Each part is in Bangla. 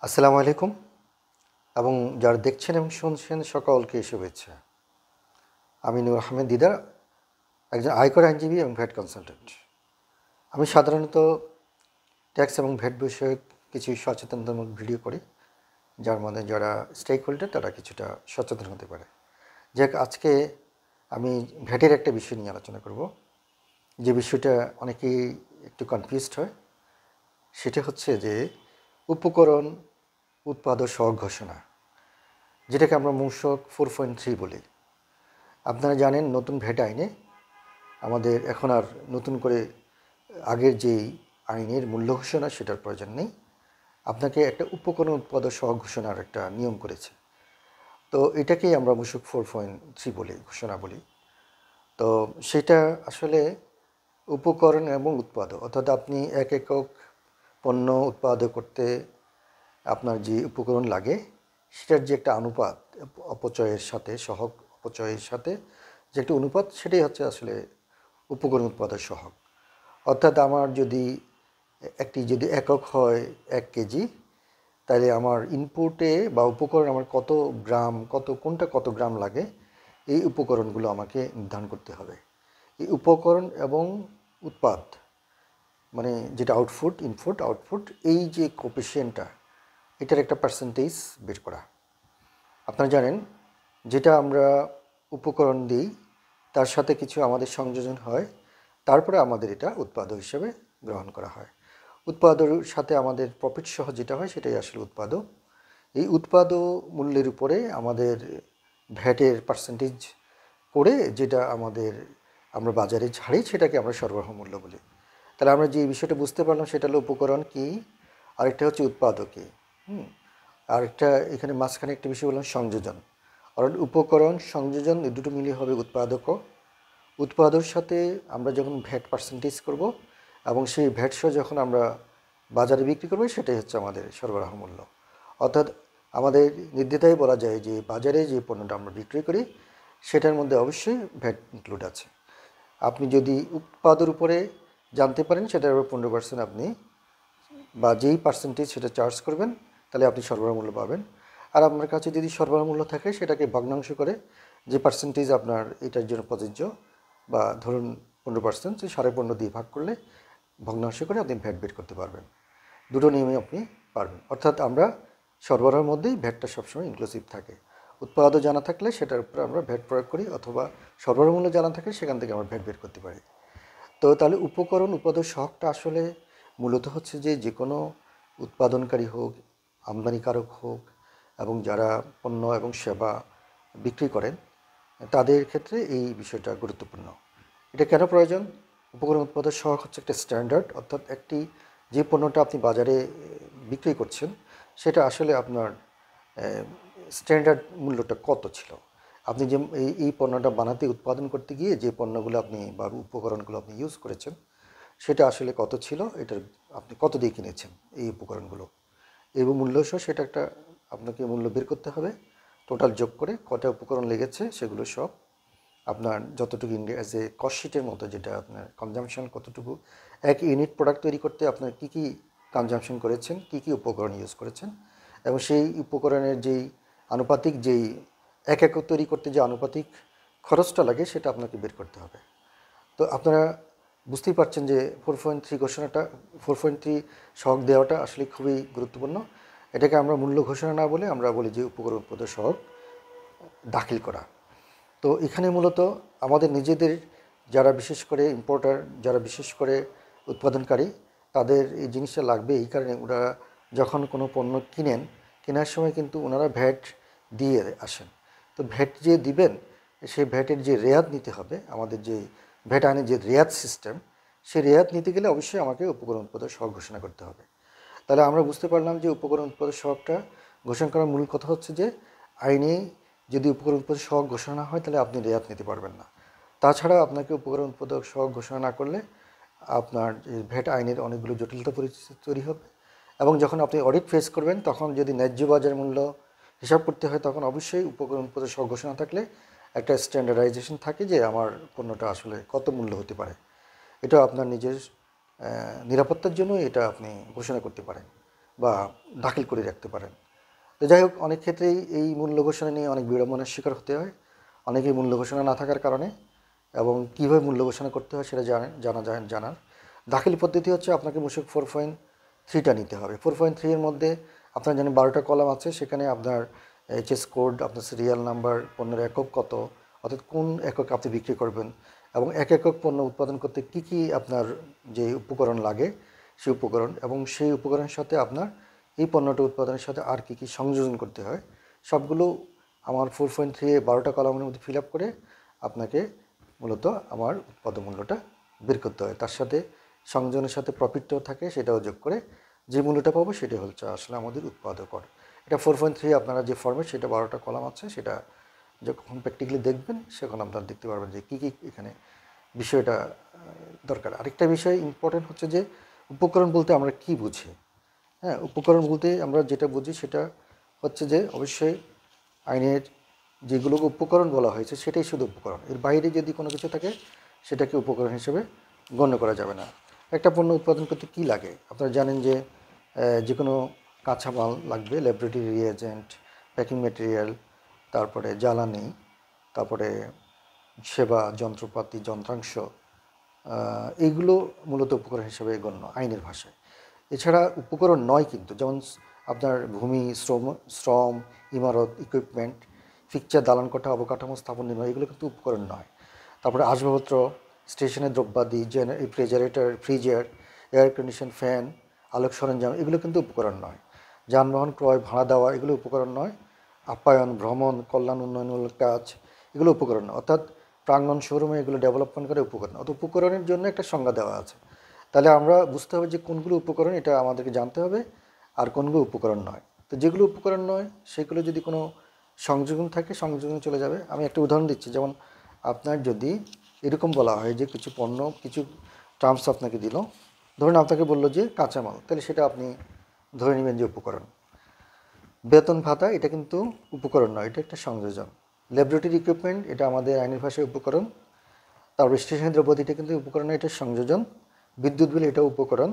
আসসালামু আলাইকুম এবং যারা দেখছেন এবং শুনছেন সকলকে শুভেচ্ছা। আমি নূর আহমেদ দিদার, একজন আয়কর আইনজীবী এবং ভ্যাট কনসালটেন্ট। আমি সাধারণত ট্যাক্স এবং ভ্যাট বিষয়ক কিছু সচেতনতামূলক ভিডিও করি, যার মধ্যে যারা স্টেক হোল্ডার তারা কিছুটা সচেতন হতে পারে। যাক, আজকে আমি ভ্যাটের একটা বিষয় নিয়ে আলোচনা করব, যে বিষয়টা অনেকেই একটু কনফিউজড হয়। সেটা হচ্ছে যে উপকরণ উৎপাদ ও সহগ ঘোষণা, যেটাকে আমরা মূসক 4.3 বলি। আপনারা জানেন নতুন ভ্যাট আইনে আমাদের এখন আর নতুন করে আগের যেই আইনের মূল্য ঘোষণা সেটার প্রয়োজন নেই। আপনাকে একটা উপকরণ উৎপাদ সহ ঘোষণার একটা নিয়ম করেছে। তো এটাকেই আমরা মূসক 4.3 বলি, ঘোষণা বলি। তো সেটা আসলে উপকরণ এবং উৎপাদ, অর্থাৎ আপনি এক একক পণ্য উৎপাদ করতে আপনার যে উপকরণ লাগে সেটার যে একটা অনুপাত, অপচয়ের সাথে সহগ অপচয়ের সাথে যে একটা অনুপাত, সেটাই হচ্ছে আসলে উপকরণ উৎপাদন সহগ। অর্থাৎ আমার যদি যদি একক হয় 1 কেজি, তাহলে আমার ইনপুটে বা উপকরণ আমার কত গ্রাম, কোনটা কত গ্রাম লাগে, এই উপকরণগুলো আমাকে নির্ধারণ করতে হবে। এই উপকরণ এবং উৎপাদ মানে যেটা আউটপুট, এই যে কোপিশিয়েন্টটা, এটার একটা পার্সেন্টেজ বের করা। আপনারা জানেন যেটা আমরা উপকরণ দিই তার সাথে কিছু আমাদের সংযোজন হয়, তারপরে আমাদের এটা উৎপাদ হিসেবে গ্রহণ করা হয়। উৎপাদর সাথে আমাদের প্রফিট সহ যেটা হয় সেটাই আসলে উৎপাদ। এই উৎপাদ মূল্যের উপরে আমাদের ভ্যাটের পার্সেন্টেজ করে যেটা আমরা বাজারে ছাড়ি সেটাকে আমরা সরবরাহ মূল্য বলি। তাহলে আমরা যে বিষয়টা বুঝতে পারলাম সেটা হলো উপকরণ কী, আরেকটা হচ্ছে উৎপাদ কী। আরেকটা এখানে মাঝখানে একটা বিষয় বললাম সংযোজন, অর্থাৎ উপকরণ সংযোজন এই দুটো মিলিয়ে হবে উৎপাদকও। উৎপাদর সাথে আমরা যখন ভ্যাট পার্সেন্টেজ করব এবং সেই ভ্যাট সহ যখন আমরা বাজারে বিক্রি করবো, সেটাই হচ্ছে আমাদের সরবরাহ মূল্য। অর্থাৎ আমাদের নির্দ্বিধায় বলা যায় যে বাজারে যে পণ্যটা আমরা বিক্রি করি সেটার মধ্যে অবশ্যই ভ্যাট ইনক্লুড আছে। আপনি যদি উৎপাদের উপরে জানতে পারেন সেটার উপর 15% আপনি বা যেই পার্সেন্টেজ সেটা চার্জ করবেন, তাহলে আপনি সরবরাহ মূল্য পাবেন। আর আপনার কাছে যদি সরবরাহ মূল্য থাকে সেটাকে ভগ্নাংশ করে যে পার্সেন্টেজ আপনার এটার জন্য প্রযোজ্য, বা ধরুন 15%, সেই 15.5 দিয়ে ভাগ করলে ভগ্নাংশ করে আপনি ভ্যাট বের করতে পারবেন। দুটো নিয়মে আপনি পারবেন। অর্থাৎ আমরা সরবরাহের মধ্যেই ভ্যাটটা সবসময় ইনক্লুসিভ থাকে। উৎপাদও জানা থাকলে সেটার উপরে আমরা ভ্যাট প্রয়োগ করি, অথবা সরবরাহ মূল্য জানা থাকলে সেখান থেকে আমরা ভ্যাট বের করতে পারি। তো তাহলে উপকরণ উৎপাদন সহগটা আসলে মূলত হচ্ছে যে কোনো উৎপাদনকারী হোক, আমদানিকারক হোক, এবং যারা পণ্য এবং সেবা বিক্রি করেন তাদের ক্ষেত্রে এই বিষয়টা গুরুত্বপূর্ণ। এটা কেন প্রয়োজন? উপকরণ উৎপাদন সহগ হচ্ছে একটা স্ট্যান্ডার্ড, অর্থাৎ যে পণ্যটা আপনি বাজারে বিক্রি করছেন সেটা আসলে আপনার স্ট্যান্ডার্ড মূল্যটা কত ছিল। আপনি যে এই পণ্যটা বানাতে উৎপাদন করতে গিয়ে যে পণ্যগুলো আপনি বা উপকরণগুলো আপনি ইউজ করেছেন সেটা আসলে কত ছিল, এটার আপনি কত দিয়ে কিনেছেন এই উপকরণগুলো, এবং মূল্যসহ সেটা একটা আপনাকে মূল্য বের করতে হবে। টোটাল যোগ করে কটা উপকরণ লেগেছে সেগুলো সব আপনার যতটুকু অ্যাজ এ কস্টশিটের মতো, যেটা আপনার কনজামশন কতটুকু, এক ইউনিট প্রোডাক্ট তৈরি করতে আপনার কী কী কনজামশন করেছেন, কী কী উপকরণ ইউজ করেছেন, এবং সেই উপকরণের যেই আনুপাতিক এক একক তৈরি করতে যে আনুপাতিক খরচটা লাগে সেটা আপনাকে বের করতে হবে। তো আপনারা বুঝতেই পারছেন যে 4.3 সহগ দেওয়াটা আসলে খুবই গুরুত্বপূর্ণ। এটাকে আমরা মূল্য ঘোষণা না বলে আমরা বলি যে উপকরণ উৎপাদ সহগ দাখিল করা। তো এখানে মূলত আমাদের নিজেদের যারা বিশেষ করে ইম্পোর্টার, যারা বিশেষ করে উৎপাদনকারী, তাদের এই জিনিসটা লাগবে। এই কারণে ওরা যখন কোনো পণ্য কেনার সময় কিন্তু ওনারা ভ্যাট দিয়ে আসেন। তো ভ্যাট যে দিবেন, সেই ভ্যাটের যে রেয়াত নিতে হবে, আমাদের যে ভ্যাট আইনের যে রেয়াত সিস্টেম, সেই রেয়াত নিতে গেলে অবশ্যই আমাকে উপকরণ উৎপাদন সহগ ঘোষণা করতে হবে। তাহলে আমরা বুঝতে পারলাম যে উপকরণ উৎপাদন সহগটা ঘোষণা করার মূল কথা হচ্ছে যে আইনে যদি উপকরণ উৎপাদন সহগ ঘোষণা না হয় তাহলে আপনি রেয়াত নিতে পারবেন না। তাছাড়া আপনাকে উপকরণ উৎপাদক সহগ ঘোষণা না করলে আপনার ভ্যাট আইনের অনেকগুলো জটিলতা পরিস্থিতি তৈরি হবে, এবং যখন আপনি অডিট ফেস করবেন তখন যদি ন্যায্য বাজার মূল্য হিসাব করতে হয় তখন অবশ্যই উপকরণ উৎপাদক সহগ ঘোষণা থাকলে একটা স্ট্যান্ডার্ডাইজেশন থাকে যে আমার পণ্যটা আসলে কত মূল্য হতে পারে। এটা আপনার নিজের নিরাপত্তার জন্য এটা আপনি ঘোষণা করতে পারেন। বা দাখিল করে রাখতে পারেন। তো যাই হোক, অনেক ক্ষেত্রেই এই মূল্য ঘোষণা নিয়ে অনেক বিড়ম্বনার শিকার হতে হয় অনেকেই মূল্য ঘোষণা না থাকার কারণে। এবং কীভাবে মূল্য ঘোষণা করতে হয় সেটা জানার দাখিল পদ্ধতি হচ্ছে আপনাকে মূসক 4.3টা নিতে হবে। 4.3 এর মধ্যে আপনার জানেন 12টা কলাম আছে। সেখানে আপনার HS কোড, আপনার সিরিয়াল নাম্বার, পণ্যের একক কত, অর্থাৎ কোন একক আপনি বিক্রি করবেন, এবং এক একক পণ্য উৎপাদন করতে কি কি আপনার যে উপকরণ লাগে সেই উপকরণ, এবং সেই উপকরণের সাথে আপনার এই পণ্যটা উৎপাদনের সাথে আর কি কি সংযোজন করতে হয়, সবগুলো আমার 4.3 12টা কলামের মধ্যে ফিল আপ করে আপনাকে মূলত আমার উৎপাদন মূল্যটা বের করতে হয়। তার সাথে সংযোজনের সাথে প্রফিটটাও থাকে, সেটাও যোগ করে যে মূল্যটা পাবো সেটা হচ্ছে আসলে আমাদের উৎপাদকর। এটা 4.3 আপনারা যে ফর্মেট, সেটা 12টা কলাম আছে, সেটা যখন প্র্যাকটিক্যালি দেখবেন সেখন আপনারা দেখতে পারবেন যে কী কী এখানে বিষয়টা দরকার। আরেকটা বিষয় ইম্পর্টেন্ট হচ্ছে যে উপকরণ বলতে আমরা কি বুঝি। হ্যাঁ, উপকরণ বলতে আমরা যেটা বুঝি সেটা হচ্ছে যে অবশ্যই আইনের যেগুলো উপকরণ বলা হয়েছে সেটাই শুধু উপকরণ। এর বাইরে যদি কোনো কিছু থাকে সেটাকে উপকরণ হিসেবে গণ্য করা যাবে না। একটা পণ্য উৎপাদন করতে কী লাগে আপনারা জানেন যে যে কোনো কাঁচামাল লাগবে, ল্যাবরেটরি রিয়েজেন্ট, প্যাকিং ম্যাটেরিয়াল, তারপরে জ্বালানি, তারপরে সেবা, যন্ত্রপাতি, যন্ত্রাংশ, এইগুলো মূলত উপকরণ হিসেবে গণ্য আইনের ভাষায়। এছাড়া উপকরণ নয় কিন্তু, যেমন আপনার ভূমি, শ্রম, ইমারত, ইকুইপমেন্ট, ফিকচার, দালানকোঠা, অবকাঠামো, স্থাপন, নির্মাণ, এগুলো কিন্তু উপকরণ নয়। তারপরে আসবাবপত্র, স্টেশনের দ্রব্যাদি, refrigerator, freezer, air condition, fan, আলোক সরঞ্জাম, এগুলো কিন্তু উপকরণ নয়। যানবাহন ক্রয়, ভাড়া দেওয়া, এগুলো উপকরণ নয়। আপ্যায়ন, ভ্রমণ, কল্যাণ, উন্নয়নমূলক কাজ, এগুলো উপকরণ নয়। অর্থাৎ প্রাঙ্গণ, শোরুমে এগুলো ডেভেলপমেন্ট করে উপকরণ। অর্থাৎ উপকরণের জন্য একটা সংজ্ঞা দেওয়া আছে। তাহলে আমরা বুঝতে হবে যে কোনগুলো উপকরণ, এটা আমাদেরকে জানতে হবে, আর কোনগুলো উপকরণ নয়। তো যেগুলো উপকরণ নয় সেগুলো যদি কোনো সংযোজন থাকে, সংযোজন চলে যাবে। আমি একটা উদাহরণ দিচ্ছি, যেমন আপনার যদি এরকম বলা হয় যে কিছু পণ্য, কিছু টার্মস আপনাকে দিল, ধরুন আপনাকে বললো যে কাঁচামাল, তাহলে সেটা আপনি ধরে নেবেন যে উপকরণ। বেতন ভাতা, এটা কিন্তু উপকরণ নয়, এটা একটা সংযোজন। ল্যাবরেটরি ইকুইপমেন্ট, এটা আমাদের আইনের ভাষায় উপকরণ। তারপর স্টেশনারি দ্রব্যাদি, এটা কিন্তু উপকরণ, এটা সংযোজন। বিদ্যুৎ বিল, এটা উপকরণ।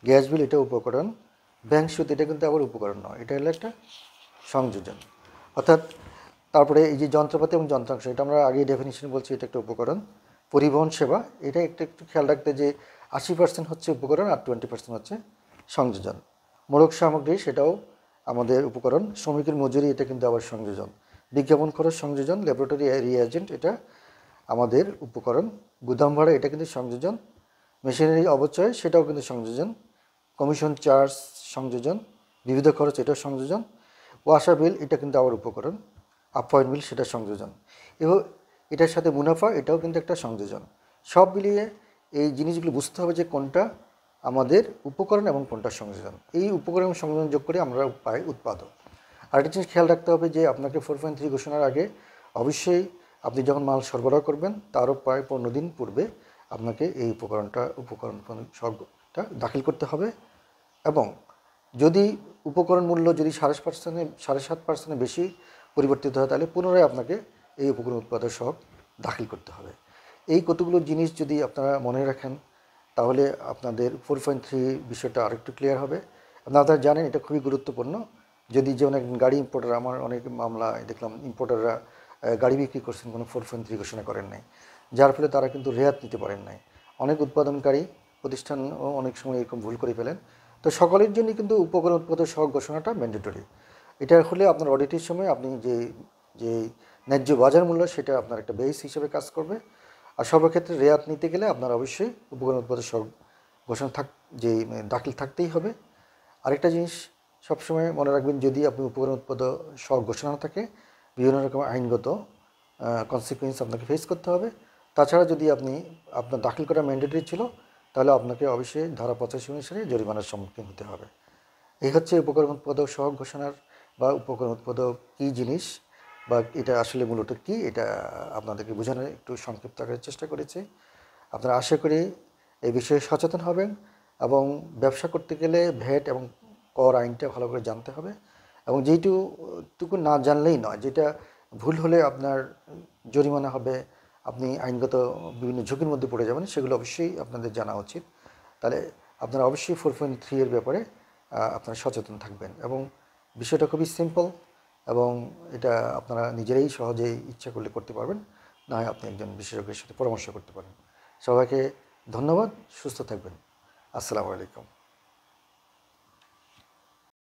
গ্যাস বিল, এটা উপকরণ। ব্যাংক সুদ, এটা কিন্তু আবার উপকরণ নয়, এটা হলো একটা সংযোজন। অর্থাৎ তারপরে এই যে যন্ত্রপাতি এবং যন্ত্রাংশ, এটা আমরা আগেই ডেফিনিশন বলছি, এটা একটা উপকরণ। পরিবহন সেবা, এটা একটু খেয়াল রাখতে যে 80% হচ্ছে উপকরণ আর 20% হচ্ছে সংযোজন। মোড়ক সামগ্রী, সেটাও আমাদের উপকরণ। শ্রমিকের মজুরি, এটা কিন্তু আবার সংযোজন। বিজ্ঞাপন খরচ সংযোজন। ল্যাবরেটরি রিয়েজেন্ট, এটা আমাদের উপকরণ। গুদাম ভাড়া, এটা কিন্তু সংযোজন। মেশিনারি অবচয়, সেটাও কিন্তু সংযোজন। কমিশন চার্জ সংযোজন। বিবিধ খরচ, এটাও সংযোজন। ওয়াসা বিল, এটা কিন্তু আবার উপকরণ। আপ্যায়ন বিল, সেটা সংযোজন। এবং এটার সাথে মুনাফা, এটাও কিন্তু একটা সংযোজন। সব মিলিয়ে এই জিনিসগুলো বুঝতে হবে যে কোনটা আমাদের উপকরণ এবং কোনটা সংযোজন। এই উপকরণ এবং সংযোজন যোগ করে আমরা পাই উৎপাদক। আরেকটা জিনিস খেয়াল রাখতে হবে যে আপনাকে 4.3 ঘোষণার আগে অবশ্যই আপনি যখন মাল সরবরাহ করবেন তারও প্রায় 15 দিন পূর্বে আপনাকে এই উপকরণ সবটা দাখিল করতে হবে। এবং যদি উপকরণ মূল্য যদি 7.5% বেশি পরিবর্তিত হয়, তাহলে পুনরায় আপনাকে এই উপকরণ উৎপাদক সহগ দাখিল করতে হবে। এই কতগুলো জিনিস যদি আপনারা মনে রাখেন, তাহলে আপনাদের 4.3 বিষয়টা আরেকটু ক্লিয়ার হবে। আপনারা জানেন এটা খুবই গুরুত্বপূর্ণ। যদি যেমন একজন গাড়ি ইম্পোর্টার, আমার অনেক মামলায় দেখলাম ইম্পোর্টাররা গাড়ি বিক্রি করছেন, কোনো 4.3 ঘোষণা করেন নাই, যার ফলে তারা কিন্তু রেয়াত নিতে পারেন নাই। অনেক উৎপাদনকারী প্রতিষ্ঠানও অনেক সময় এরকম ভুল করে ফেলেন। তো সকলের জন্যই কিন্তু উপকরণ উৎপাদক সহগ ঘোষণাটা ম্যান্ডেটরি। এটা হলে আপনার অডিটের সময় আপনি যে ন্যায্য বাজার মূল্য, সেটা আপনার একটা বেস হিসেবে কাজ করবে। আর সর্বক্ষেত্রে রেয়াত নিতে গেলে আপনার অবশ্যই উপকরণ উৎপাদক সহগ ঘোষণা দাখিল থাকতেই হবে। আরেকটা জিনিস সবসময় মনে রাখবেন, যদি আপনি উপকরণ উৎপাদক সহগ ঘোষণা না থাকে, বিভিন্ন রকম আইনগত কনসিকুয়েন্স আপনাকে ফেস করতে হবে। তাছাড়া যদি আপনার দাখিল করা ম্যান্ডেটরি ছিল, তাহলে আপনাকে অবশ্যই ধারা 85 অনুসারে জরিমানার সম্মুখীন হতে হবে। এই হচ্ছে উপকরণ উৎপাদক সহগ ঘোষণার বা উপকরণ উৎপাদক কী জিনিস, বা এটা আসলে মূলত কী, এটা আপনাদেরকে বোঝানোর একটু সংক্ষিপ্ত আকারের চেষ্টা করেছি। আপনারা আশা করি এই বিষয়ে সচেতন হবেন, এবং ব্যবসা করতে গেলে ভ্যাট এবং কর আইনটা ভালো করে জানতে হবে। এবং যেটুকু না জানলেই নয়, যেটা ভুল হলে আপনার জরিমানা হবে, আপনি আইনগত বিভিন্ন ঝুঁকির মধ্যে পড়ে যাবেন, সেগুলো অবশ্যই আপনাদের জানা উচিত। তাহলে আপনারা অবশ্যই 4.3 এর ব্যাপারে আপনারা সচেতন থাকবেন। এবং বিষয়টা খুবই সিম্পল, এবং এটা আপনারা নিজেরাই সহজেই ইচ্ছা করলে করতে পারবেন, না হয় আপনি একজন বিশেষজ্ঞের সাথে পরামর্শ করতে পারেন। সবাইকে ধন্যবাদ, সুস্থ থাকবেন। আসসালামু আলাইকুম।